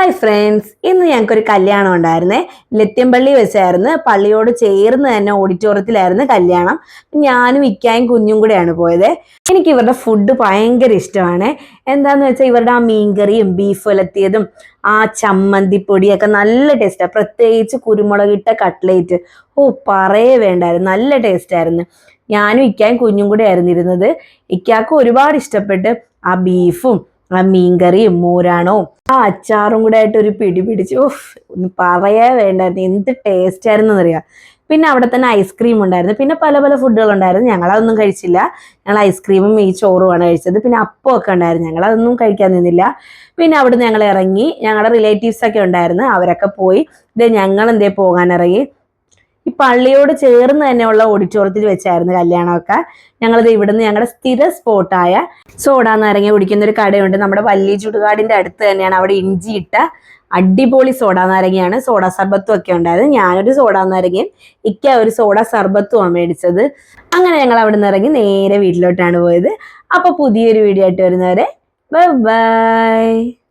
Hi friends, ഇന്ന് ഞങ്ങൾക്കൊരു കല്യാണം ഉണ്ടായിരുന്നേ. ലത്യംപള്ളി വെച്ചായിരുന്നു. പള്ളിയോട് ചേർന്ന് തന്നെ ഓഡിറ്റോറിയത്തിലായിരുന്നു കല്യാണം. ഞാനും ഇക്കായും കുഞ്ഞും കൂടെയാണ് പോയത്. എനിക്ക് ഇവരുടെ ഫുഡ് ഭയങ്കര ഇഷ്ടമാണ്. എന്താന്ന് വെച്ചാൽ ഇവരുടെ ആ മീൻകറിയും ബീഫ് ഉലത്തിയതും ആ ചമ്മന്തിപ്പൊടിയൊക്കെ നല്ല ടേസ്റ്റാണ്. പ്രത്യേകിച്ച് കുരുമുളകിട്ട കട്ട്ലേറ്റ്, പറയേ വേണ്ടായിരുന്നു, നല്ല ടേസ്റ്റ് ആയിരുന്നു. ഞാനും ഇക്കായും കുഞ്ഞും കൂടെ ആയിരുന്നു ഇരുന്നത്. ഇക്കാക്ക് ഒരുപാട് ഇഷ്ടപ്പെട്ട് ആ ബീഫും ആ മീൻകറിയും മൂരാണവും ആ അച്ചാറും കൂടെ ആയിട്ട് ഒരു പിടി പിടിച്ചു. ഒന്ന് പറയാ വേണ്ടായിരുന്നു, എന്ത് ടേസ്റ്റ് ആയിരുന്നു എന്നറിയാം. പിന്നെ അവിടെ തന്നെ ഐസ്ക്രീം ഉണ്ടായിരുന്നു. പിന്നെ പല പല ഫുഡുകൾ ഉണ്ടായിരുന്നു. ഞങ്ങളതൊന്നും കഴിച്ചില്ല. ഞങ്ങൾ ഐസ്ക്രീമും ഈ ചോറുമാണ് കഴിച്ചത്. പിന്നെ അപ്പമൊക്കെ ഉണ്ടായിരുന്നു. ഞങ്ങളതൊന്നും കഴിക്കാൻ നിന്നില്ല. പിന്നെ അവിടുന്ന് ഞങ്ങൾ ഇറങ്ങി. ഞങ്ങളുടെ റിലേറ്റീവ്സ് ഒക്കെ ഉണ്ടായിരുന്നു. അവരൊക്കെ പോയി. ഞങ്ങൾ പോകാൻ ഇറങ്ങി. ഈ പള്ളിയോട് ചേർന്ന് തന്നെയുള്ള ഓഡിറ്റോറിയത്തിൽ വെച്ചായിരുന്നു കല്യാണമൊക്കെ. ഞങ്ങളിത് ഇവിടുന്ന് ഞങ്ങളുടെ സ്ഥിര സ്പോട്ടായ സോഡ നാരങ്ങ കുടിക്കുന്ന ഒരു കടയുണ്ട്. നമ്മുടെ വലിയ ചുടുകാടിന്റെ അടുത്ത് തന്നെയാണ്. അവിടെ ഇഞ്ചിയിട്ട അടിപൊളി സോഡ നാരങ്ങയാണ്. സോഡ സർബത്തും ഒക്കെ ഉണ്ടായിരുന്നു. ഞാനൊരു സോഡ നാരങ്ങയും ഇക്ക ഒരു സോഡ സർബത്തുമാണ് മേടിച്ചത്. അങ്ങനെ ഞങ്ങൾ അവിടെ നിന്ന് ഇറങ്ങി നേരെ വീട്ടിലോട്ടാണ് പോയത്. അപ്പൊ പുതിയൊരു വീഡിയോ ആയിട്ട് വരുന്നവരെ ബൈ ബൈ.